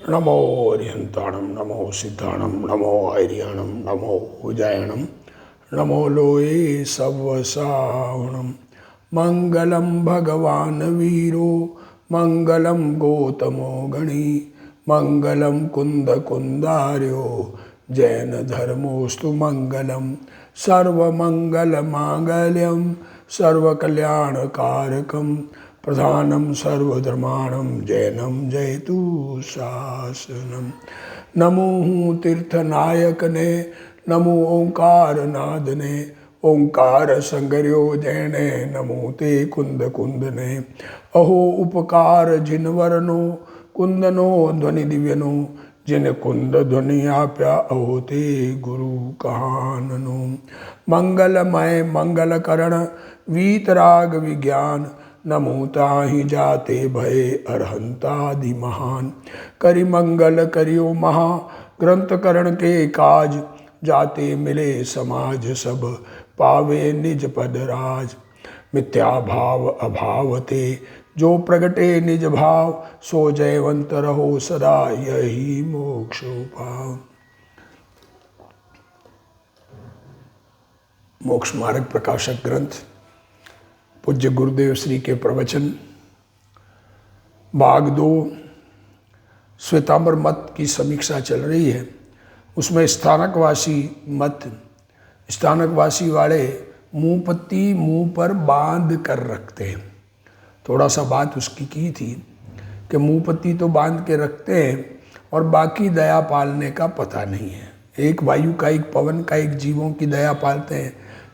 नमो अरिहंताणं नमो सिद्धाणं नमो आर्याणं नमो उजायणं नमो लोये सवसावणं। मंगलम भगवान वीरो मंगलम गौतमो गणी मंगलम कुंद कुंदार्यो जैन धर्मोस्तु मंगलम। सर्वमंगल मांगल्यम सर्वकल्याणकारकम प्रधानम सर्वधर्माणम जैनम जयतु शासनम। नमो तीर्थनायक ने नमो ओंकार नाद ने ओंकार संगर्यो जैने नमो ते कुंद कुंद ने। अहो उपकार जिन वरनो कुंदनो ध्वनि दिव्यनो जिन कुंद ध्वनि आप्या अहो ते गुरु कहाननो। मंगलमय मंगल करण वीतराग विज्ञान नमो ताहि जाते भय अरहंतादि महान। करि मंगल करियो महा ग्रंथ करण के काज जाते मिले समाज सब पावे निज पद राज। मिथ्या भाव अभावते जो प्रगटे निज भाव सो जयवंत रहो सदा यही मोक्ष पाव। मोक्ष मार्ग प्रकाशक ग्रंथ पूज्य गुरुदेव श्री के प्रवचन भाग 2 श्वेतांबर मत की समीक्षा चल रही है। उसमें स्थानकवासी मत, स्थानकवासी वाले मुंह पत्ती मुंह पर बांध कर रखते हैं। थोड़ा सा बात उसकी की थी कि मुंह पत्ती तो बांध के रखते हैं और बाकी दया पालने का पता नहीं है। एक वायु का, एक पवन का, एक जीवों की दया पालते हैं।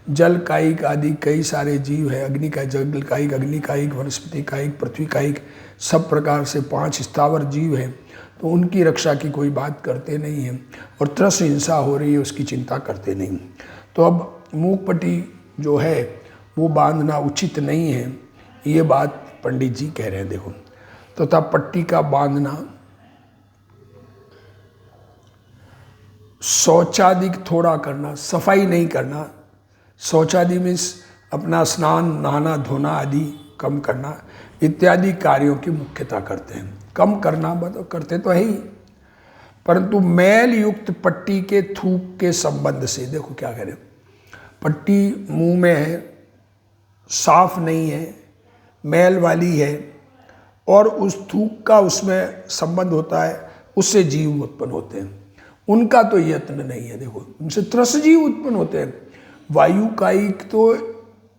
जल का एक आदि कई सारे जीव है, अग्नि का, जल का एक, अग्नि का एक, वनस्पति का एक, पृथ्वी का एक, सब प्रकार से 5 स्थावर जीव हैं। तो उनकी रक्षा की कोई बात करते नहीं हैं और त्रस हिंसा हो रही है उसकी चिंता करते नहीं। तो अब मूक पट्टी जो है वो बांधना उचित नहीं है, ये बात पंडित जी कह रहे हैं। देखो तथा पट्टी का बांधना, शौचादि थोड़ा करना, सफाई नहीं करना। शौचादि मीन्स अपना स्नान नहाना धोना आदि कम करना इत्यादि कार्यों की मुख्यता करते हैं। कम करना करते तो है ही, परंतु मैल युक्त पट्टी के थूक के संबंध से देखो क्या करें। पट्टी मुंह में है, साफ नहीं है, मैल वाली है और उस थूक का उसमें संबंध होता है, उससे जीव उत्पन्न होते हैं। उनका तो यत्न नहीं है। देखो उनसे त्रस जीव उत्पन्न होते हैं। वायु का एक तो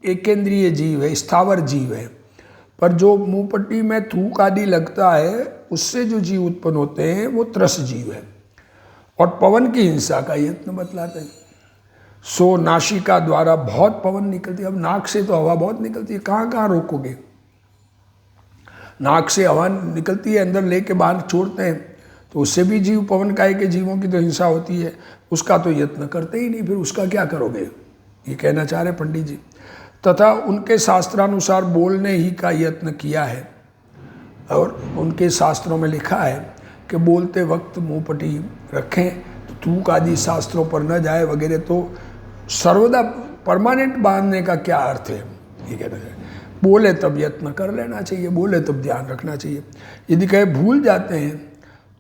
एकेंद्रीय जीव है, स्थावर जीव है, पर जो मुंह पट्टी में थूक आदि लगता है उससे जो जीव उत्पन्न होते हैं वो त्रस जीव है। और पवन की हिंसा का यत्न बतलाते हैं। सो नासिका द्वारा बहुत पवन निकलती है। अब नाक से तो हवा बहुत निकलती है, कहाँ कहाँ रोकोगे। नाक से हवा निकलती है, अंदर लेके बाहर छोड़ते हैं, तो उससे भी जीव, पवन काय के जीवों की तो हिंसा होती है। उसका तो यत्न करते ही नहीं, फिर उसका क्या करोगे, ये कहना चाह रहे पंडित जी। तथा उनके शास्त्रानुसार बोलने ही का यत्न किया है और उनके शास्त्रों में लिखा है कि बोलते वक्त मुंह पट्टी रखें तो थूक आदि शास्त्रों पर न जाए वगैरह। तो सर्वदा परमानेंट बांधने का क्या अर्थ है, ये कहना चाहिए। बोले तब यत्न कर लेना चाहिए, बोले तब ध्यान रखना चाहिए। यदि कहे भूल जाते हैं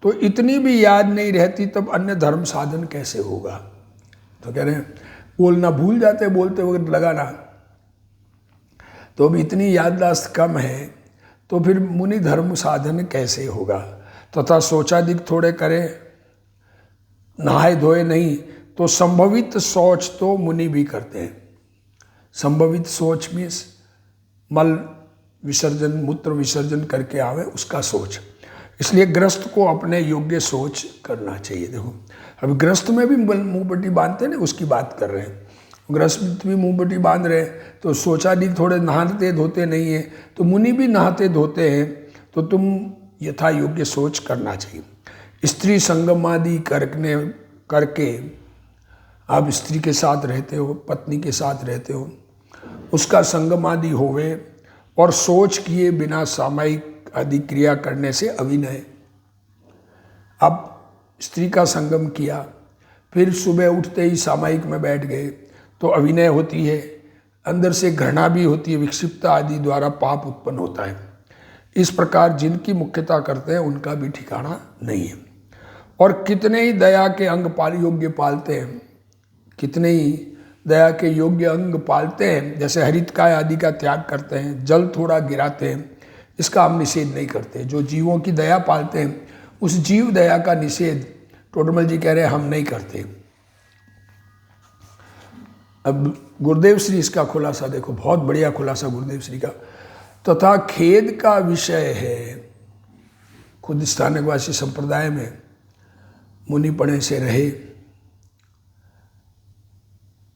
तो इतनी भी याद नहीं रहती, तब अन्य धर्म साधन कैसे होगा। तो कह रहे हैं बोलना भूल जाते, बोलते वक्त लगाना, तो अब इतनी याददाश्त कम है तो फिर मुनि धर्म साधन कैसे होगा। तथा शौचादिक थोड़े करें, नहाए धोए नहीं, तो संभवित शौच तो मुनि भी करते हैं। संभवित शौच मीन्स मल विसर्जन, मूत्र विसर्जन करके आवे उसका शौच। इसलिए ग्रस्त को अपने योग्य सोच करना चाहिए। देखो अब ग्रस्त में भी मुंह पट्टी बांधते हैं ना, उसकी बात कर रहे हैं। ग्रस्त भी मुंह पट्टी बांध रहे हैं तो शौचादि थोड़े नहाते धोते नहीं है, तो मुनि भी नहाते धोते हैं, तो तुम यथा योग्य सोच करना चाहिए। स्त्री संगम आदि करके आप स्त्री के साथ रहते हो, पत्नी के साथ रहते हो, उसका संगम आदि होवे और सोच किए बिना सामायिक आदि क्रिया करने से अविनय। अब स्त्री का संगम किया, फिर सुबह उठते ही सामायिक में बैठ गए तो अविनय होती है, अंदर से घृणा भी होती है, विक्षिप्तता आदि द्वारा पाप उत्पन्न होता है। इस प्रकार जिनकी मुख्यता करते हैं उनका भी ठिकाना नहीं है। और कितने ही दया के अंग योग्य पालते हैं, कितने ही दया के योग्य अंग पालते हैं, जैसे हरितकाय आदि का त्याग करते हैं, जल थोड़ा गिराते हैं, इसका हम निषेध नहीं करते। जो जीवों की दया पालते हैं उस जीव दया का निषेध टोडरमल जी कह रहे हैं हम नहीं करते। अब गुरुदेव श्री इसका खुलासा देखो, बहुत बढ़िया खुलासा गुरुदेव श्री का। तथा खेद का विषय है, खुद स्थानकवासी संप्रदाय में मुनिपणे से रहे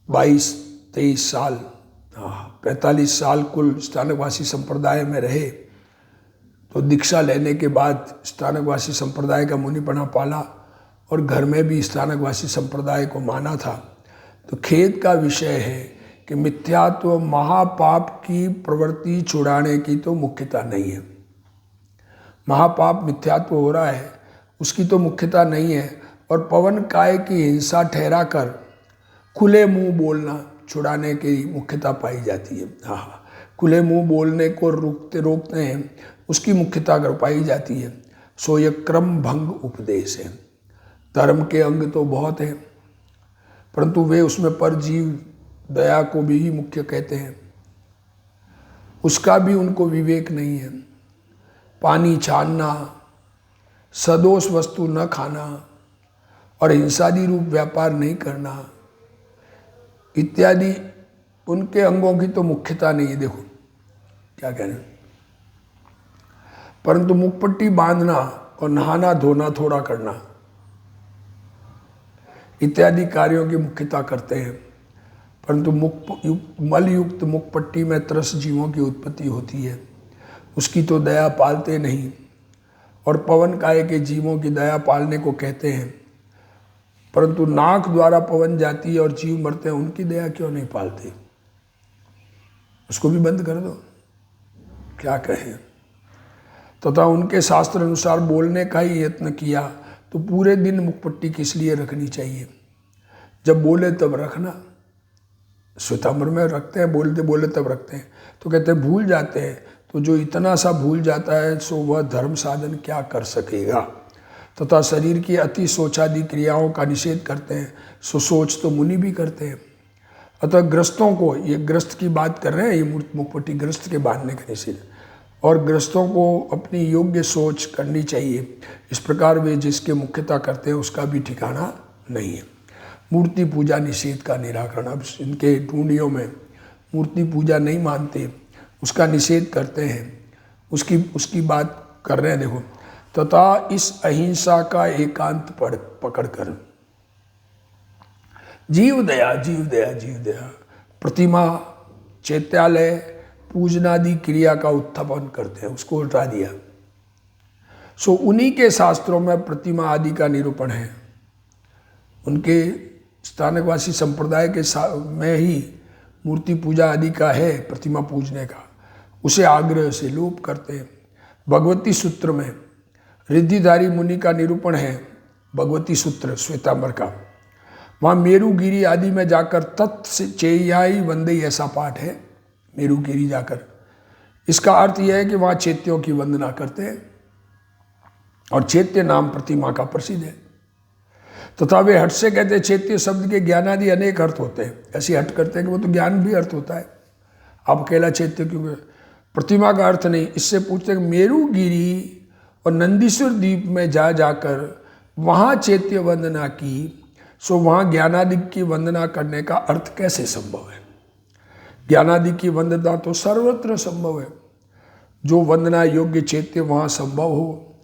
22-23 साल, 45 साल कुल स्थानकवासी संप्रदाय में रहे, तो दीक्षा लेने के बाद स्थानकवासी संप्रदाय का मुनिपना पाला और घर में भी स्थानकवासी संप्रदाय को माना था। तो खेद का विषय है कि मिथ्यात्व महापाप की प्रवृत्ति छुड़ाने की तो मुख्यता नहीं है। महापाप मिथ्यात्व हो रहा है उसकी तो मुख्यता नहीं है, और पवन काय की हिंसा ठहरा कर खुले मुंह बोलना छुड़ाने की मुख्यता पाई जाती है। हाँ, खुले मुंह बोलने को रोकते हैं उसकी मुख्यता अगर पाई जाती है, सो यह क्रम भंग उपदेश है। धर्म के अंग तो बहुत हैं, परंतु वे उसमें परजीव दया को भी मुख्य कहते हैं, उसका भी उनको विवेक नहीं है। पानी छानना, सदोष वस्तु न खाना और हिंसादी रूप व्यापार नहीं करना इत्यादि उनके अंगों की तो मुख्यता नहीं है। देखो क्या कह रहे हैं, परंतु मुखपट्टी बांधना और नहाना धोना थोड़ा करना इत्यादि कार्यों की मुख्यता करते हैं। परंतु मल युक्त मुखपट्टी में त्रस जीवों की उत्पत्ति होती है, उसकी तो दया पालते नहीं, और पवन काय के जीवों की दया पालने को कहते हैं। परंतु नाक द्वारा पवन जाती है और जीव मरते हैं, उनकी दया क्यों नहीं पालते? उसको भी बंद कर दो, क्या कहें। तथा उनके शास्त्र अनुसार बोलने का ही यत्न किया तो पूरे दिन मुखपट्टी किस लिए रखनी चाहिए? जब बोले तब रखना। श्वेतांबर में रखते हैं, बोलते बोले तब रखते हैं, तो कहते हैं भूल जाते हैं। तो जो इतना सा भूल जाता है सो वह धर्म साधन क्या कर सकेगा। तथा शरीर की अति सोचादि क्रियाओं का निषेध करते हैं, सो सोच तो मुनि भी करते हैं। अतः ग्रस्तों को, ये ग्रस्त की बात कर रहे हैं, ये मुखपट्टी ग्रस्त के बांधने का निषेध, और ग्रस्तों को अपनी योग्य सोच करनी चाहिए। इस प्रकार वे जिसके मुख्यता करते हैं उसका भी ठिकाना नहीं है। मूर्ति पूजा निषेध का निराकरण, अब इनके टूंडियों में मूर्ति पूजा नहीं मानते, उसका निषेध करते हैं, उसकी बात कर रहे हैं। देखो, तथा इस अहिंसा का एकांत पकड़कर जीव दया जीव दया जीव दया प्रतिमा चैत्यालय पूजनादि क्रिया का उत्थापन करते हैं, उसको उल्टा दिया। सो उन्हीं के शास्त्रों में प्रतिमा आदि का निरूपण है। उनके स्थानकवासी संप्रदाय के में ही मूर्ति पूजा आदि का है, प्रतिमा पूजने का, उसे आग्रह से लोप करते हैं। भगवती सूत्र में रिद्धिधारी मुनि का निरूपण है, भगवती सूत्र श्वेतांबर का, वहाँ मेरुगिरी आदि में जाकर तत्चेयाई वंदे ऐसा पाठ है। मेरुगिरी जाकर, इसका अर्थ यह है कि वहाँ चैत्यों की वंदना करते हैं, और चैत्य नाम प्रतिमा का प्रसिद्ध है। तथा वे हट से कहते हैं चैत्य शब्द के ज्ञानादि अनेक अर्थ होते हैं। ऐसी हट करते हैं कि वो तो ज्ञान भी अर्थ होता है, आप अकेला चैत्य क्यों, प्रतिमा का अर्थ नहीं। इससे पूछते हैं मेरुगिरी और नंदीश्वर द्वीप में जाकर वहाँ चैत्य वंदना की, सो वहाँ ज्ञानादि की वंदना करने का अर्थ कैसे संभव है? ज्ञानादि की वंदना तो सर्वत्र संभव है। जो वंदना योग्य चैत्य वहाँ संभव हो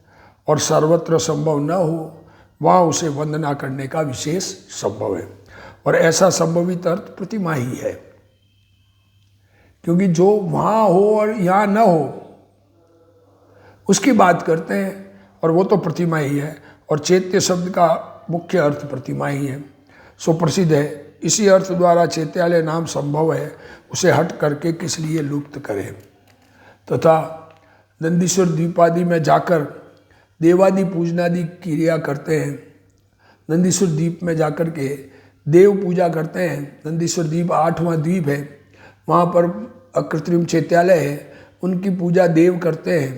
और सर्वत्र संभव न हो, वहाँ उसे वंदना करने का विशेष संभव है। और ऐसा संभवित अर्थ प्रतिमा ही है, क्योंकि जो वहाँ हो और यहाँ न हो उसकी बात करते हैं, और वो तो प्रतिमा ही है। और चैत्य शब्द का मुख्य अर्थ प्रतिमा ही है, सो प्रसिद्ध है। इसी अर्थ द्वारा चैत्यालय नाम संभव है, उसे हट करके किस लिए लुप्त करें। तथा नंदीश्वर द्वीपादि में जाकर देवादि पूजनादि क्रिया करते हैं। नंदीश्वर द्वीप में जाकर के देव पूजा करते हैं। नंदीश्वर द्वीप 8वां द्वीप है, वहाँ पर अकृत्रिम चैत्यालय है, उनकी पूजा देव करते हैं।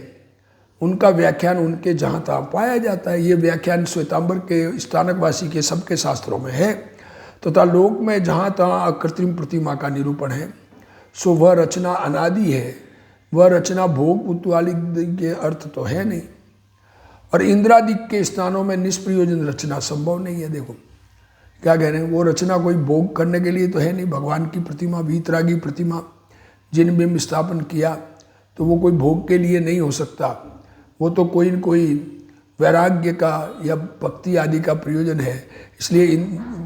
उनका व्याख्यान उनके जहाँ तहाँ पाया जाता है। ये व्याख्यान श्वेतांबर के स्थानकवासी के सबके शास्त्रों में है तथा लोक में जहाँ तहाँ अकृत्रिम प्रतिमा का निरूपण है। सो वह रचना अनादि है, वह रचना भोग उतवाली के अर्थ तो है नहीं। और इंद्रादि के स्थानों में निष्प्रयोजन रचना संभव नहीं है। देखो क्या कह रहे हैं, वो रचना कोई भोग करने के लिए तो है नहीं। भगवान की प्रतिमा, वीतरागी प्रतिमा जिन बिंब स्थापन किया तो वो कोई भोग के लिए नहीं हो सकता, वो तो कोई न कोई वैराग्य का या भक्ति आदि का प्रयोजन है। इसलिए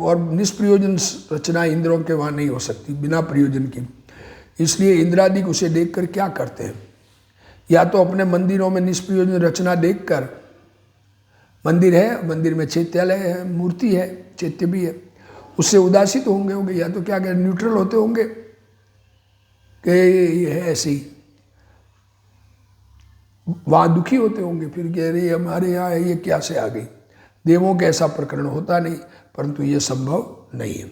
और निष्प्रयोजन रचना इंद्रों के वहाँ नहीं हो सकती बिना प्रयोजन की। इसलिए इंद्रादि उसे देखकर क्या करते हैं, या तो अपने मंदिरों में निष्प्रयोजन रचना देखकर, मंदिर है, मंदिर में चैत्यालय है, मूर्ति है, चैत्य भी है, उससे उदासित होंगे या तो क्या कहें न्यूट्रल होते होंगे कि ये है ऐसे ही, वहाँ दुखी होते होंगे, फिर कह रहे हमारे यहाँ ये क्या से आ गई। देवों के ऐसा प्रकरण होता नहीं, परंतु ये संभव नहीं है।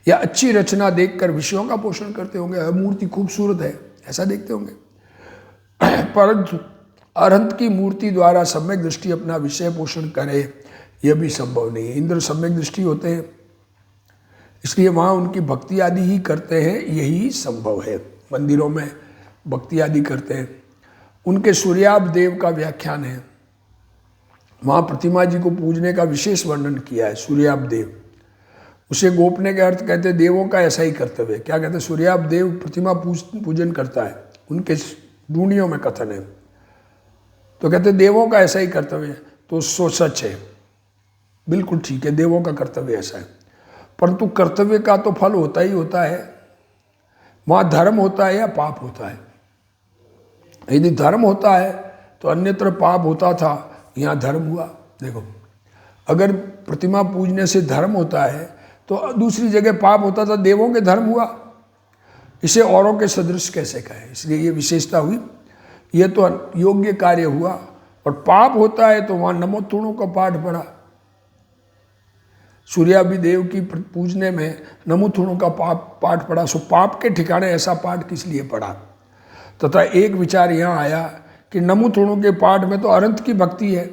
या अच्छी रचना देखकर विषयों का पोषण करते होंगे, मूर्ति खूबसूरत है ऐसा देखते होंगे, परंतु अरहंत की मूर्ति द्वारा सम्यक दृष्टि अपना विषय पोषण करे यह भी संभव नहीं है। इंद्र सम्यक दृष्टि होते हैं, इसलिए वहाँ उनकी भक्ति आदि ही करते हैं, यही संभव है। मंदिरों में भक्ति आदि करते हैं। उनके सूर्याभ देव का व्याख्यान है, वहाँ प्रतिमा जी को पूजने का विशेष वर्णन किया है। सूर्याभ देव उसे गोपने के अर्थ कहते हैं, देवों का ऐसा ही कर्तव्य है। क्या कहते हैं, सूर्याभ देव प्रतिमा पूजन करता है, उनके ढूंढियों में कथन है। तो कहते हैं देवों का ऐसा ही कर्तव्य है, तो सो सच है, बिल्कुल ठीक है, देवों का कर्तव्य ऐसा है। परंतु कर्तव्य का तो फल होता ही होता है, वहाँ धर्म होता है या पाप होता है। यदि धर्म होता है तो अन्यत्र पाप होता था, यहाँ धर्म हुआ। देखो अगर प्रतिमा पूजने से धर्म होता है तो दूसरी जगह पाप होता था, देवों के धर्म हुआ, इसे औरों के सदृश कैसे कहें। इसलिए ये विशेषता हुई, यह तो योग्य कार्य हुआ। और पाप होता है तो वहाँ नमोत्तुणों का पाठ पढ़ा, सूर्याभिदेव की पूजने में नमोत्तुणों का पाठ पढ़ा। सो पाप के ठिकाने ऐसा पाठ किस लिए पढ़ा। तथा एक विचार यहाँ आया कि नमोत्तुणों के पाठ में तो अरहंत की भक्ति है,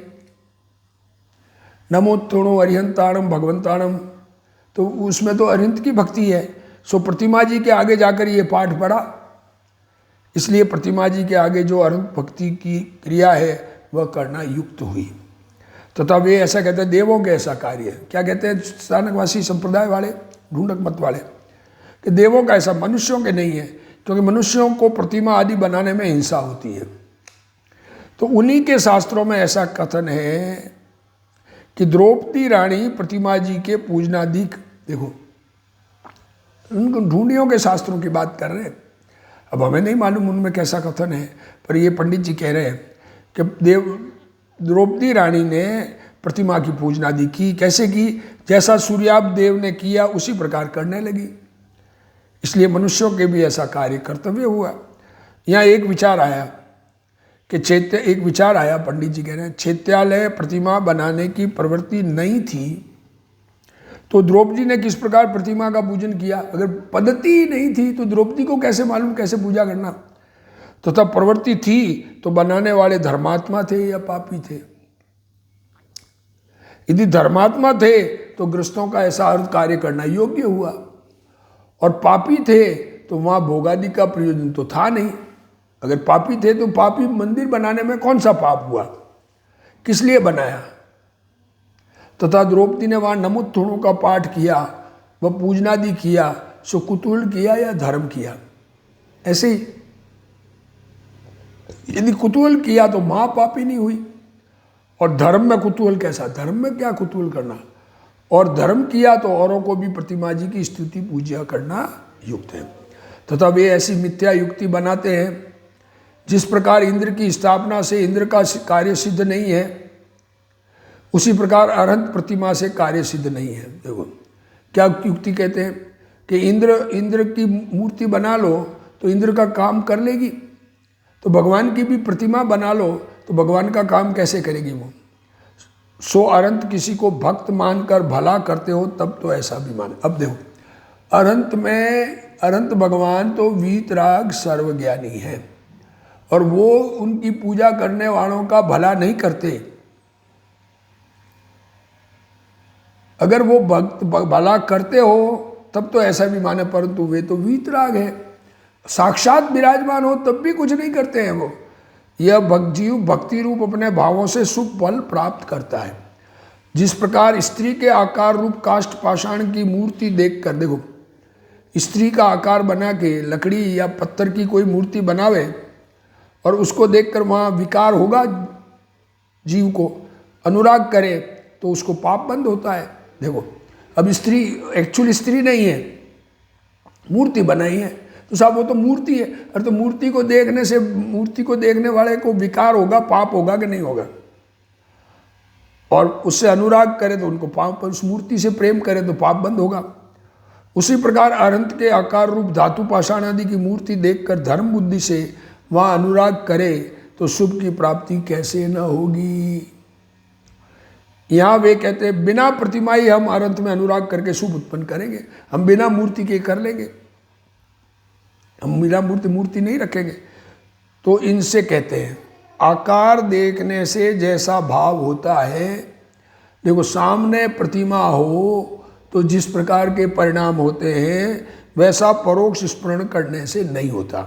नमोत्तुणो अरिहंताणम भगवंताणम, तो उसमें तो अरहंत की भक्ति है। सो प्रतिमा जी के आगे जाकर ये पाठ पढ़ा, इसलिए प्रतिमा जी के आगे जो अरहंत भक्ति की क्रिया है वह करना युक्त हुई। तथा वे ऐसा कहते हैं देवों के ऐसा कार्य है। क्या कहते हैं स्थानकवासी संप्रदाय वाले, ढूंढक मत वाले, कि देवों का ऐसा, मनुष्यों के नहीं है, क्योंकि मनुष्यों को प्रतिमा आदि बनाने में हिंसा होती है। तो उन्हीं के शास्त्रों में ऐसा कथन है कि द्रौपदी रानी प्रतिमा जी के पूजनाधिक, देखो उनको ढूंढियों के शास्त्रों की बात कर रहे हैं। अब हमें नहीं मालूम उनमें कैसा कथन है, पर ये पंडित जी कह रहे हैं कि द्रौपदी रानी ने प्रतिमा की पूजनादि की। कैसे की, जैसा सूर्याभ देव ने किया उसी प्रकार करने लगी। इसलिए मनुष्यों के भी ऐसा कार्य कर्तव्य हुआ। यहाँ एक विचार आया कि एक विचार आया, पंडित जी कह रहे हैं चैत्यालय प्रतिमा बनाने की प्रवृत्ति नहीं थी तो द्रौपदी ने किस प्रकार प्रतिमा का पूजन किया। अगर पद्धति ही नहीं थी तो द्रौपदी को कैसे मालूम कैसे पूजा करना। तो तब प्रवृत्ति थी तो बनाने वाले धर्मात्मा थे या पापी थे। यदि धर्मात्मा थे तो गृहस्थों का ऐसा अर्थ कार्य करना योग्य हुआ, और पापी थे तो वहाँ भोगादि का प्रयोजन तो था नहीं। अगर पापी थे तो पापी मंदिर बनाने में कौन सा पाप हुआ, किस लिए बनाया। तथा द्रौपदी ने वहाँ नमोत्तुणों का पाठ किया, वह पूजनादि किया, सो कुतूहल किया या धर्म किया। ऐसे ही यदि कुतूहल किया तो माँ पापी नहीं हुई, और धर्म में कुतूहल कैसा, धर्म में क्या कुतूहल करना, और धर्म किया तो औरों को भी प्रतिमा जी की स्तुति पूजा करना युक्त है। तथा वे ऐसी मिथ्या युक्ति बनाते हैं जिस प्रकार इंद्र की स्थापना से इंद्र का कार्य सिद्ध नहीं है, उसी प्रकार अरहंत प्रतिमा से कार्य सिद्ध नहीं है। देखो क्या युक्ति कहते हैं कि इंद्र की मूर्ति बना लो तो इंद्र का काम कर लेगी, तो भगवान की भी प्रतिमा बना लो तो भगवान का काम कैसे करेगी वो। सो अरहंत किसी को भक्त मानकर भला करते हो तब तो ऐसा भी माने। अब देखो अरहंत भगवान तो वीतराग सर्वज्ञानी है, और वो उनकी पूजा करने वालों का भला नहीं करते। अगर वो भक्त भला करते हो तब तो ऐसा भी माने, परंतु वे तो वीतराग है, साक्षात विराजमान हो तब भी कुछ नहीं करते हैं वो। यह जीव भक्ति रूप अपने भावों से शुभ फल प्राप्त करता है। जिस प्रकार स्त्री के आकार रूप काष्ठ पाषाण की मूर्ति देखकर, देखो स्त्री का आकार बना के लकड़ी या पत्थर की कोई मूर्ति बनावे और उसको देखकर वहाँ विकार होगा, जीव को अनुराग करे तो उसको पाप बंद होता है। देखो अब स्त्री एक्चुअली स्त्री नहीं है, मूर्ति बनाई है, तो साहब वो तो मूर्ति है। अरे तो मूर्ति को देखने से मूर्ति को देखने वाले को विकार होगा, पाप होगा कि नहीं होगा? और उससे अनुराग करे तो उनको पाप, उस मूर्ति से प्रेम करे तो पाप बंद होगा। उसी प्रकार अनंत के आकार रूप धातु पाषाण आदि की मूर्ति देखकर धर्म बुद्धि से वहाँ अनुराग करे तो शुभ की प्राप्ति कैसे न होगी। यहाँ वे कहते हैं बिना प्रतिमा ही हम अनंत में अनुराग करके शुभ उत्पन्न करेंगे, हम बिना मूर्ति के कर लेंगे, हम बिना मूर्ति नहीं रखेंगे। तो इनसे कहते हैं आकार देखने से जैसा भाव होता है, देखो सामने प्रतिमा हो तो जिस प्रकार के परिणाम होते हैं वैसा परोक्ष स्मरण करने से नहीं होता।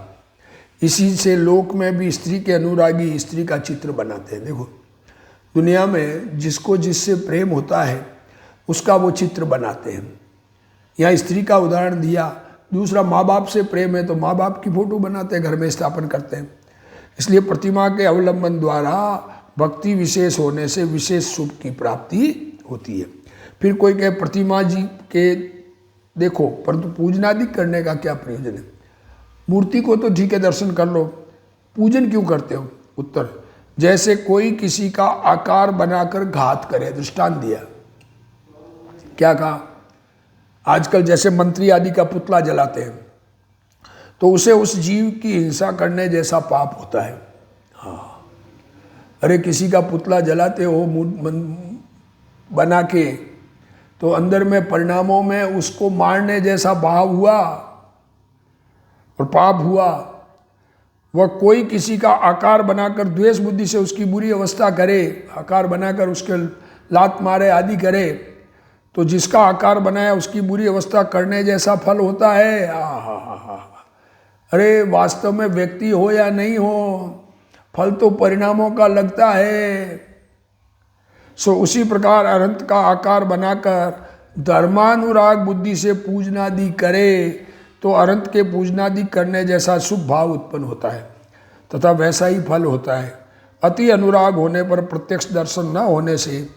इसी से लोक में भी स्त्री के अनुरागी स्त्री का चित्र बनाते हैं। देखो दुनिया में जिसको जिससे प्रेम होता है उसका वो चित्र बनाते हैं। यहाँ स्त्री का उदाहरण दिया, दूसरा माँ बाप से प्रेम है तो माँ बाप की फोटो बनाते हैं, घर में स्थापन करते हैं। इसलिए प्रतिमा के अवलंबन द्वारा भक्ति विशेष होने से विशेष शुभ की प्राप्ति होती है। फिर कोई कहे प्रतिमा जी के देखो परंतु पूजनादि करने का क्या प्रयोजन है? मूर्ति को तो ठीक है दर्शन कर लो, पूजन क्यों करते हो? उत्तर, जैसे कोई किसी का आकार बनाकर घात करे, दृष्टांत दिया। क्या कहा? आजकल जैसे मंत्री आदि का पुतला जलाते हैं तो उसे उस जीव की हिंसा करने जैसा पाप होता है। हाँ, अरे किसी का पुतला जलाते हो बना के तो अंदर में परिणामों में उसको मारने जैसा भाव हुआ और पाप हुआ। वह कोई किसी का आकार बनाकर द्वेष बुद्धि से उसकी बुरी अवस्था करे, आकार बनाकर उसके लात मारे आदि करे, तो जिसका आकार बनाया उसकी बुरी अवस्था करने जैसा फल होता है। अरे वास्तव में व्यक्ति हो या नहीं हो, फल तो परिणामों का लगता है। सो उसी प्रकार अनंत का आकार बनाकर धर्मानुराग बुद्धि से पूजनादि करे तो अनंत के पूजनादि करने जैसा शुभ भाव उत्पन्न होता है तथा वैसा ही फल होता है। अति अनुराग होने पर प्रत्यक्ष दर्शन न होने से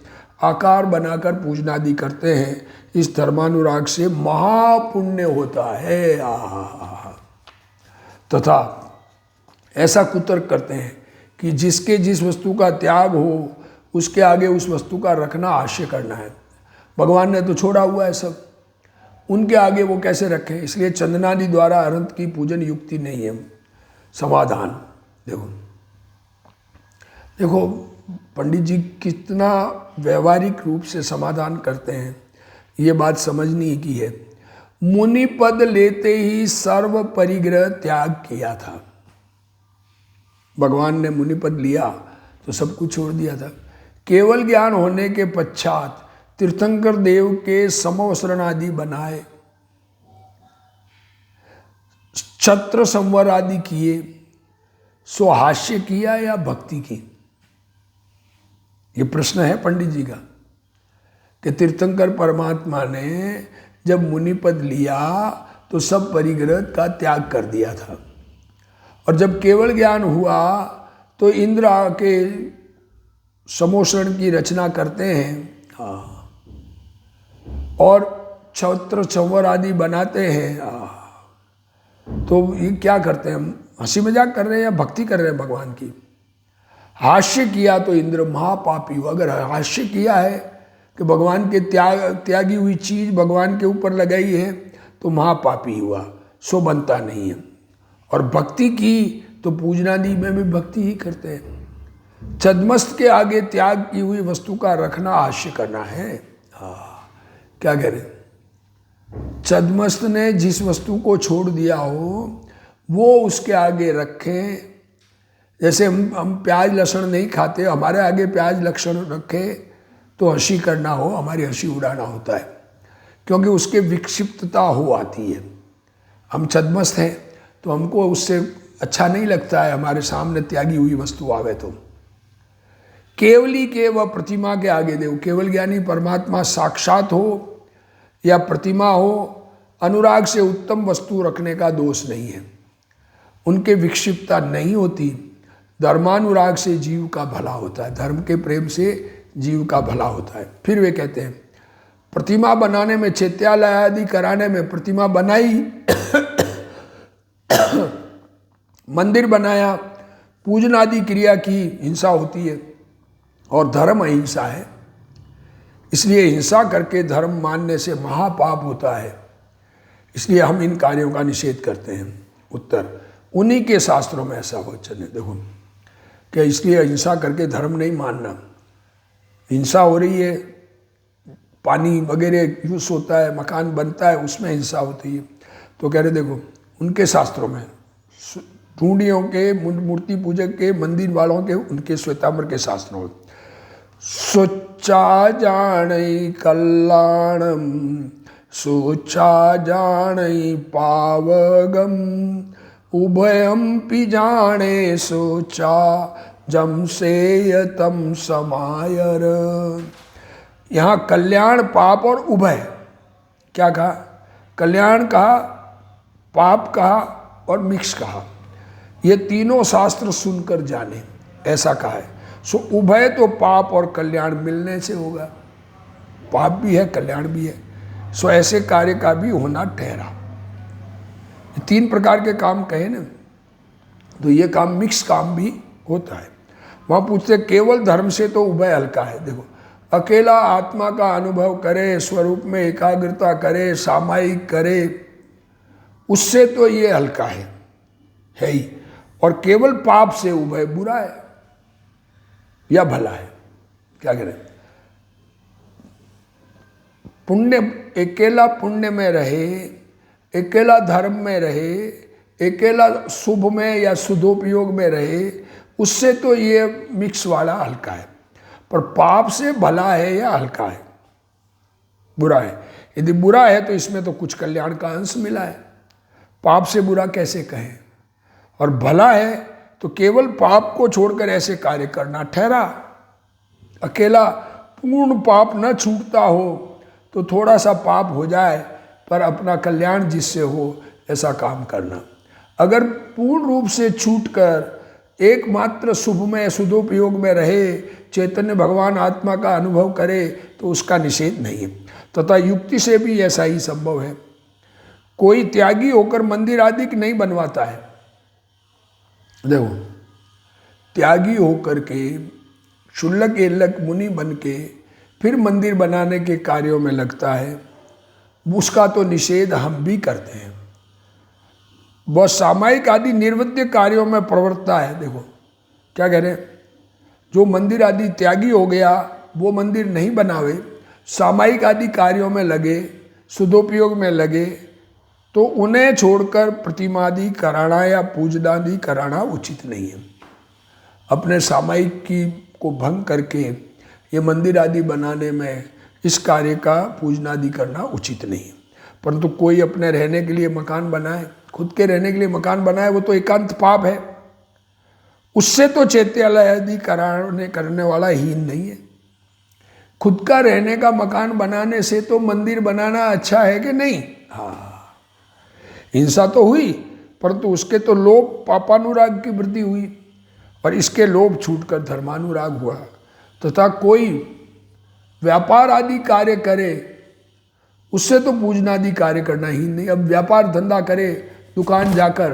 आकार बनाकर पूजनादि करते हैं, इस धर्मानुराग से महापुण्य होता है। तथा ऐसा कुतर्क करते हैं कि जिसके जिस वस्तु का त्याग हो उसके आगे उस वस्तु का रखना आश्चर्य करना है। भगवान ने तो छोड़ा हुआ है सब, उनके आगे वो कैसे रखें? इसलिए चंदनादि द्वारा अनंत की पूजन युक्ति नहीं है। समाधान देखो पंडित जी कितना व्यवहारिक रूप से समाधान करते हैं, ये बात समझनी की है। मुनि पद लेते ही सर्व परिग्रह त्याग किया था। भगवान ने मुनि पद लिया तो सब कुछ छोड़ दिया था। केवल ज्ञान होने के पश्चात तीर्थंकर देव के समवस्त्रण आदि बनाए, छत्र संवर आदि किए, सो हास्य किया या भक्ति की? ये प्रश्न है पंडित जी का कि तीर्थंकर परमात्मा ने जब मुनिपद लिया तो सब परिग्रह का त्याग कर दिया था, और जब केवल ज्ञान हुआ तो इंद्र आके समोषण की रचना करते हैं। हाँ, और छत्र संवर आदि बनाते हैं। तो ये क्या करते हैं? हम हंसी मजाक कर रहे हैं या भक्ति कर रहे हैं भगवान की? हास्य किया तो इंद्र महापापी हुआ। अगर हास्य किया है कि भगवान के त्यागी हुई चीज भगवान के ऊपर लगाई है तो महापापी हुआ, सो बनता नहीं है। और भक्ति की तो पूजनादि में भी भक्ति ही करते हैं। छद्मस्त के आगे त्याग की हुई वस्तु का रखना हास्य करना है। क्या कह रहे? छद्मस्त ने जिस वस्तु को छोड़ दिया हो वो उसके आगे रखें, जैसे हम प्याज लहसुन नहीं खाते, हमारे आगे प्याज लहसुन रखे तो हंसी करना हो, हमारी हंसी उड़ाना होता है, क्योंकि उसके विक्षिप्तता हो आती है। हम छद्मस्त हैं तो हमको उससे अच्छा नहीं लगता है हमारे सामने त्यागी हुई वस्तु आवे तो। केवली के व प्रतिमा के आगे देखो, केवल ज्ञानी परमात्मा साक्षात हो या प्रतिमा हो, अनुराग से उत्तम वस्तु रखने का दोष नहीं है, उनके विक्षिप्तता नहीं होती। धर्मानुराग से जीव का भला होता है, धर्म के प्रेम से जीव का भला होता है। फिर वे कहते हैं प्रतिमा बनाने में, चैत्यालय आदि कराने में, प्रतिमा बनाई मंदिर बनाया, पूजन आदि क्रिया की, हिंसा होती है और धर्म अहिंसा है। इसलिए हिंसा करके धर्म मानने से महापाप होता है, इसलिए हम इन कार्यों का निषेध करते हैं। उत्तर, उन्हीं के शास्त्रों में ऐसा वचन है। देखो कि इसलिए हिंसा करके धर्म नहीं मानना। हिंसा हो रही है, पानी वगैरह यूज होता है, मकान बनता है, उसमें हिंसा होती है। तो कह रहे देखो उनके शास्त्रों में, ढूंढियों के, मूर्ति पूजक के, मंदिर वालों के, उनके श्वेतांबर के शास्त्रों में, सोचा जाने कल्याणम सोचा जाने पावगम उभयम पि जाने सोचा जम से यतम समायर। यहाँ कल्याण, पाप और उभय, क्या कहा? कल्याण कहा, पाप कहा और मिक्स कहा। ये तीनों शास्त्र सुनकर जाने, ऐसा कहा है। सो उभय तो पाप और कल्याण मिलने से होगा, पाप भी है कल्याण भी है। सो ऐसे कार्य का भी होना ठहरा। तीन प्रकार के काम कहे ना, तो ये काम मिक्स काम भी होता है। वहाँ पूछते केवल धर्म से तो उभय हल्का है। देखो अकेला आत्मा का अनुभव करे, स्वरूप में एकाग्रता करे, सामायिक करे, उससे तो ये हल्का है ही। और केवल पाप से उभय बुरा है या भला है, क्या कह रहे हैं? पुण्य, अकेला पुण्य में रहे, अकेला धर्म में रहे, अकेला शुभ में या शुद्धोपयोग में रहे, उससे तो ये मिक्स वाला हल्का है। पर पाप से भला है या हल्का है, बुरा है। यदि बुरा है तो इसमें तो कुछ कल्याण का अंश मिला है, पाप से बुरा कैसे कहें? और भला है तो केवल पाप को छोड़कर ऐसे कार्य करना ठहरा। अकेला पूर्ण पाप न छूटता हो तो थोड़ा सा पाप हो जाए, पर अपना कल्याण जिससे हो ऐसा काम करना। अगर पूर्ण रूप से छूटकर एकमात्र शुभ में, शुद्धोपयोग में रहे, चैतन्य भगवान आत्मा का अनुभव करे, तो उसका निषेध नहीं है। तथा युक्ति से भी ऐसा ही संभव है। कोई त्यागी होकर मंदिर आदि नहीं बनवाता है। देखो त्यागी होकर के क्षुल्लक एल्लक मुनि बन के फिर मंदिर बनाने के कार्यों में लगता है, उसका तो निषेध हम भी करते हैं। वह सामायिक आदि निर्वद्य कार्यों में प्रवृत्ता है। देखो क्या कह रहे हैं, जो मंदिर आदि त्यागी हो गया वो मंदिर नहीं बनावे, सामायिक आदि कार्यों में लगे, शुद्धोपयोग में लगे, तो उन्हें छोड़कर प्रतिमादि कराना या पूजनादि कराना उचित नहीं है। अपने सामायिक की को भंग करके ये मंदिर आदि बनाने में इस कार्य का पूजनादि करना उचित नहीं है। परंतु कोई अपने रहने के लिए मकान बनाए, खुद के रहने के लिए मकान बनाए, वो तो एकांत पाप है, उससे तो चैत्यालय आदि करने वाला हीन नहीं है। खुद का रहने का मकान बनाने से तो मंदिर बनाना अच्छा है कि नहीं? हाँ, हिंसा तो हुई, परंतु उसके तो लोभ पापानुराग की वृद्धि हुई और इसके लोभ छूटकर धर्मानुराग हुआ। तथा कोई व्यापार आदि कार्य करे, उससे तो पूजनादि कार्य करना ही नहीं। अब व्यापार धंधा करे दुकान जाकर,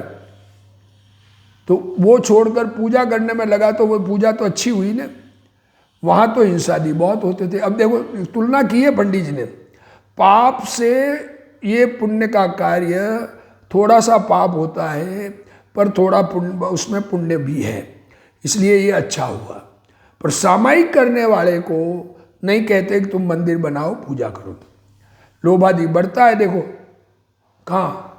तो वो छोड़कर पूजा करने में लगा, तो वो पूजा तो अच्छी हुई ना, वहाँ तो हिंसादि बहुत होते थे। अब देखो तुलना की है पंडित जी ने, पाप से ये पुण्य का कार्य, थोड़ा सा पाप होता है पर थोड़ा पुण्य, उसमें पुण्य भी है, इसलिए ये अच्छा हुआ। पर सामायिक करने वाले को नहीं कहते कि तुम मंदिर बनाओ पूजा करो। लोभ आदि बढ़ता है, देखो कहाँ,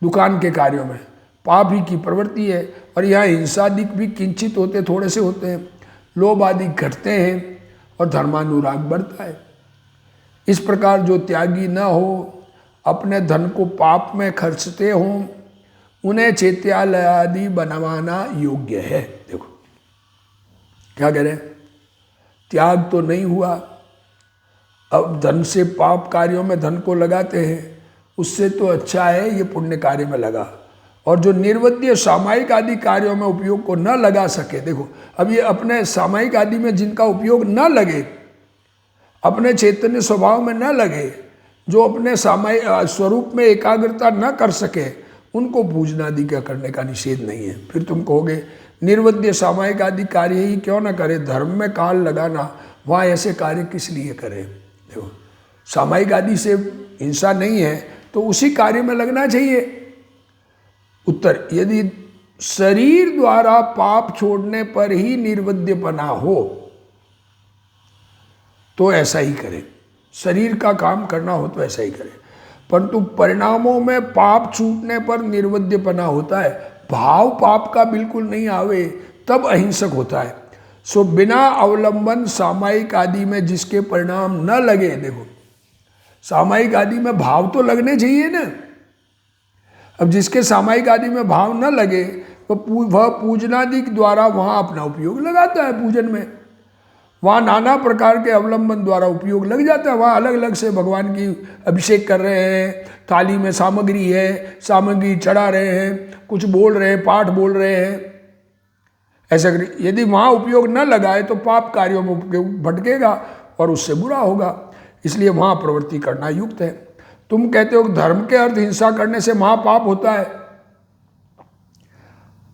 दुकान के कार्यों में, पाप ही की प्रवृत्ति है। और यहाँ हिंसादिक भी किंचित होते, थोड़े से होते हैं, लोभ आदि घटते हैं और धर्मानुराग बढ़ता है। इस प्रकार जो त्यागी न हो, अपने धन को पाप में खर्चते हों, उन्हें चैत्यालय आदि बनवाना योग्य है। देखो क्या कह रहे हैं, त्याग तो नहीं हुआ, अब धन से पाप कार्यों में धन को लगाते हैं, उससे तो अच्छा है ये पुण्य कार्य में लगा। और जो निर्वद्य सामायिक आदि कार्यों में उपयोग को न लगा सके, देखो अब ये अपने सामायिक आदि में जिनका उपयोग न लगे, अपने चैतन्य स्वभाव में न लगे, जो अपने सामायिक स्वरूप में एकाग्रता न कर सके, उनको पूजना आदि का करने का निषेध नहीं है। फिर तुम कहोगे निर्वद्य सामायिक आदि कार्य ही क्यों न करे, धर्म में काल लगाना, वहाँ ऐसे कार्य किस लिए करें। देखो सामायिक आदि से हिंसा नहीं है तो उसी कार्य में लगना चाहिए। उत्तर, यदि शरीर द्वारा पाप छोड़ने पर ही निर्वद्यपना हो तो ऐसा ही करें, शरीर का काम करना हो तो ऐसा ही करें। परंतु परिणामों में पाप छूटने पर निर्वद्यपना होता है, भाव पाप का बिल्कुल नहीं आवे तब अहिंसक होता है। सो बिना अवलंबन सामायिक आदि में जिसके परिणाम न लगे, देखो सामायिक आदि में भाव तो लगने चाहिए ना। अब जिसके सामायिक आदि में भाव न लगे वह पूजनादि द्वारा वहाँ अपना उपयोग लगाता है, पूजन में वहाँ नाना प्रकार के अवलंबन द्वारा उपयोग लग जाता है। वहाँ अलग अलग से भगवान की अभिषेक कर रहे हैं, थाली में सामग्री है, सामग्री चढ़ा रहे हैं, कुछ बोल रहे हैं, पाठ बोल रहे हैं, ऐसा यदि वहाँ उपयोग न लगाए तो पाप कार्यों में उपयोग भटकेगा और उससे बुरा होगा, इसलिए वहाँ प्रवृत्ति करना युक्त है। तुम कहते हो धर्म के अर्थ हिंसा करने से महापाप होता है,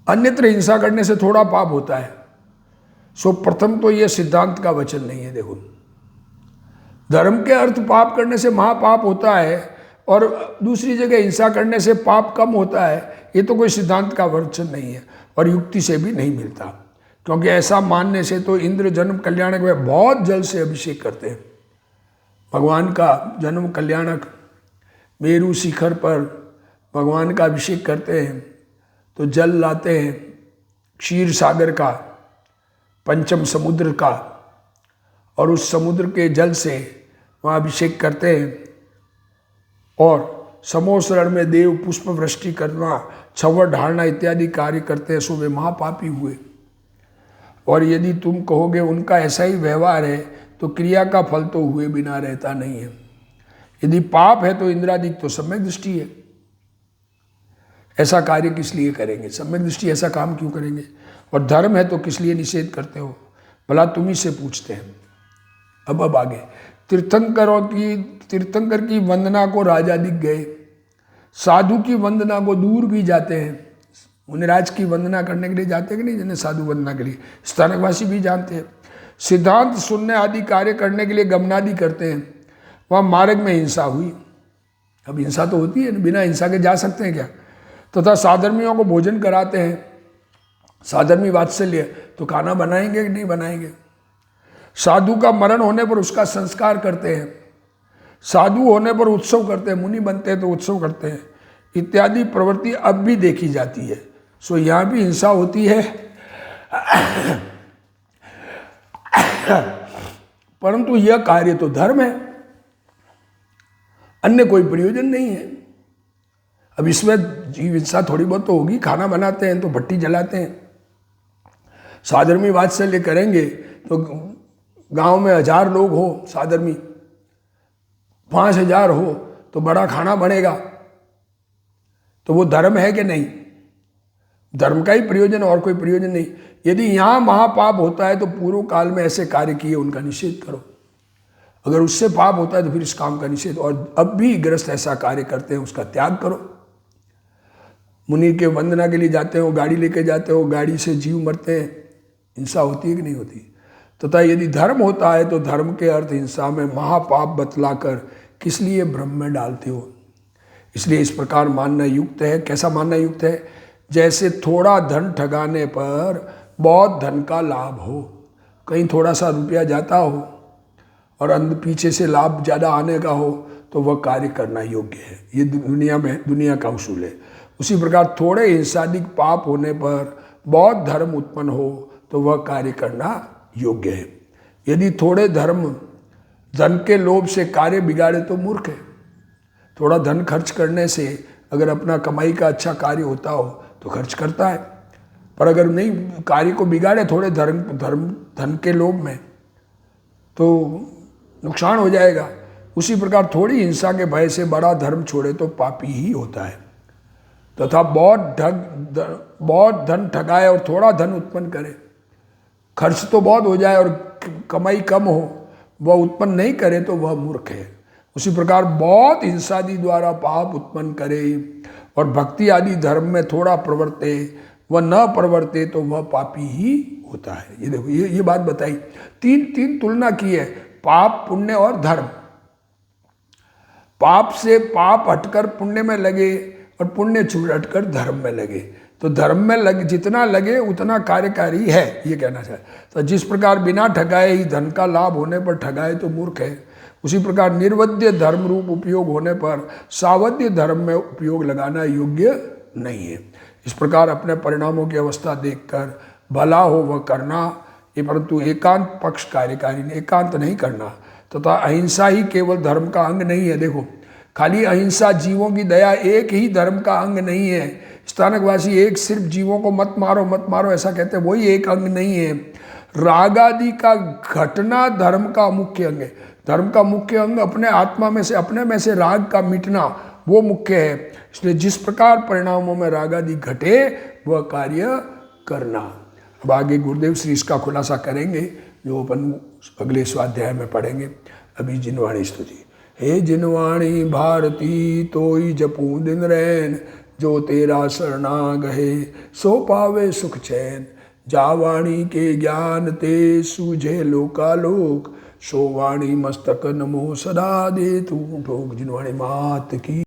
अन्यत्र हिंसा करने से थोड़ा पाप होता है। सो प्रथम तो यह सिद्धांत का वचन नहीं है। देखो धर्म के अर्थ पाप करने से महापाप होता है और दूसरी जगह हिंसा करने से पाप कम होता है, ये तो कोई सिद्धांत का वचन नहीं है और युक्ति से भी नहीं मिलता। क्योंकि ऐसा मानने से तो इंद्र जन्म कल्याणक में बहुत जल से अभिषेक करते हैं। भगवान का जन्म कल्याणक मेरू शिखर पर भगवान का अभिषेक करते हैं तो जल लाते हैं क्षीर सागर का, पंचम समुद्र का, और उस समुद्र के जल से वहाँ अभिषेक करते हैं और समोसरण में देव पुष्प वृष्टि करना, छवर ढालना इत्यादि कार्य करते हैं, सो वे महापापी हुए। और यदि तुम कहोगे उनका ऐसा ही व्यवहार है तो क्रिया का फल तो हुए बिना रहता नहीं है। यदि पाप है तो इंद्रादिक तो सम्यक दृष्टि है, ऐसा कार्य किस लिए करेंगे, सम्यक दृष्टि ऐसा काम क्यों करेंगे। और धर्म है तो किस लिए निषेध करते हो, भला तुम ही से पूछते हैं। अब आगे, तीर्थंकर की वंदना को राजा दिख गए, साधु की वंदना को दूर भी जाते हैं। मुनिराज की वंदना करने के लिए जाते कि नहीं, जिन्हें साधु वंदना के लिए स्थानकवासी भी जानते हैं। सिद्धांत सुनने आदि कार्य करने के लिए गमनादि करते हैं, वहाँ मार्ग में हिंसा हुई। अब हिंसा तो होती है, बिना हिंसा के जा सकते हैं क्या। तथा साधर्मियों को भोजन कराते हैं, साधर्मी वात्सल्य, तो खाना बनाएंगे कि नहीं बनाएंगे। साधु का मरण होने पर उसका संस्कार करते हैं, साधु होने पर उत्सव करते हैं, मुनि बनते हैं तो उत्सव करते हैं, इत्यादि प्रवृत्ति अब भी देखी जाती है। सो यहाँ भी हिंसा होती है परंतु यह कार्य तो धर्म है, अन्य कोई प्रयोजन नहीं है। अब इसमें जीव हिंसा थोड़ी बहुत तो होगी, खाना बनाते हैं तो भट्टी जलाते हैं, साधर्मी वात्सल्य करेंगे तो गांव में 1000 लोग हो, साधर्मी 5000 हो तो बड़ा खाना बनेगा, तो वो धर्म है कि नहीं। धर्म का ही प्रयोजन और कोई प्रयोजन नहीं। यदि यहाँ महापाप होता है तो पूर्व काल में ऐसे कार्य किए उनका निषेध करो, अगर उससे पाप होता है तो फिर इस काम का निषेध, और अब भी गृहस्थ ऐसा कार्य करते हैं उसका त्याग करो। मुनि के वंदना के लिए जाते हो, गाड़ी लेके जाते हो, गाड़ी से जीव मरते हैं, हिंसा होती है कि नहीं होती। तथा यदि धर्म होता है तो धर्म के अर्थ हिंसा में महापाप बतलाकर किस लिए भ्रम में डालते हो। इसलिए इस प्रकार मानना युक्त है। कैसा मानना युक्त है, जैसे थोड़ा धन ठगाने पर बहुत धन का लाभ हो, कहीं थोड़ा सा रुपया जाता हो और अंदर पीछे से लाभ ज़्यादा आने का हो तो वह कार्य करना योग्य है। ये दुनिया में दुनिया का उसूल है। उसी प्रकार थोड़े हिंसादिक पाप होने पर बहुत धर्म उत्पन्न हो तो वह कार्य करना योग्य है। यदि थोड़े धन के लोभ से कार्य बिगाड़े तो मूर्ख है। थोड़ा धन खर्च करने से अगर अपना कमाई का अच्छा कार्य होता हो तो खर्च करता है, पर अगर नहीं कार्य को बिगाड़े थोड़े धन के लोभ में तो नुकसान हो जाएगा। उसी प्रकार थोड़ी हिंसा के भय से बड़ा धर्म छोड़े तो पापी ही होता है। तथा बहुत धन ठगाए और थोड़ा धन उत्पन्न करे, खर्च तो बहुत हो जाए और कमाई कम हो, वह उत्पन्न नहीं करे तो वह मूर्ख है। उसी प्रकार बहुत हिंसादि द्वारा पाप उत्पन्न करे और भक्ति आदि धर्म में थोड़ा प्रवर्ते वह न प्रवर्ते तो वह पापी ही होता है। ये देखो ये बात बताई, तीन तुलना की है, पाप पुण्य और धर्म। पाप से पाप हटकर पुण्य में लगे और पुण्य छूट हटकर धर्म में लगे, तो धर्म में जितना लगे उतना कार्यकारी है, ये कहना चाहिए। तो जिस प्रकार बिना ठगाए ही धन का लाभ होने पर ठगाए तो मूर्ख है, उसी प्रकार निर्वध्य धर्म रूप उपयोग होने पर सावध्य धर्म में उपयोग लगाना योग्य नहीं है। इस प्रकार अपने परिणामों की अवस्था देखकर भला हो वह करना, ये परंतु एकांत पक्ष कार्यकारी ने एकांत नहीं करना। तथा अहिंसा ही केवल धर्म का अंग नहीं है। देखो खाली अहिंसा जीवों की दया एक ही धर्म का अंग नहीं है। स्थानकवासी एक सिर्फ जीवों को मत मारो ऐसा कहते हैं, वही एक अंग नहीं है। राग आदि का घटना धर्म का मुख्य अंग है। धर्म का मुख्य अंग अपने आत्मा में से अपने में से राग का मिटना वो मुख्य है। इसलिए जिस प्रकार परिणामों में राग आदि घटे वह कार्य करना। अब आगे गुरुदेव श्री इसका खुलासा करेंगे जो अपन अगले स्वाध्याय में पढ़ेंगे। अभी जिनवाणी स्तुति। हे जिनवाणी भारती तोई जपू दिन रैन, जो तेरा शरणा गहे सो पावे सुख चैन। जावाणी के ज्ञान ते सूझे लोकालोक, सो वाणी मस्तक नमो सदा दे तू ठोक। जिनवाणी मात की।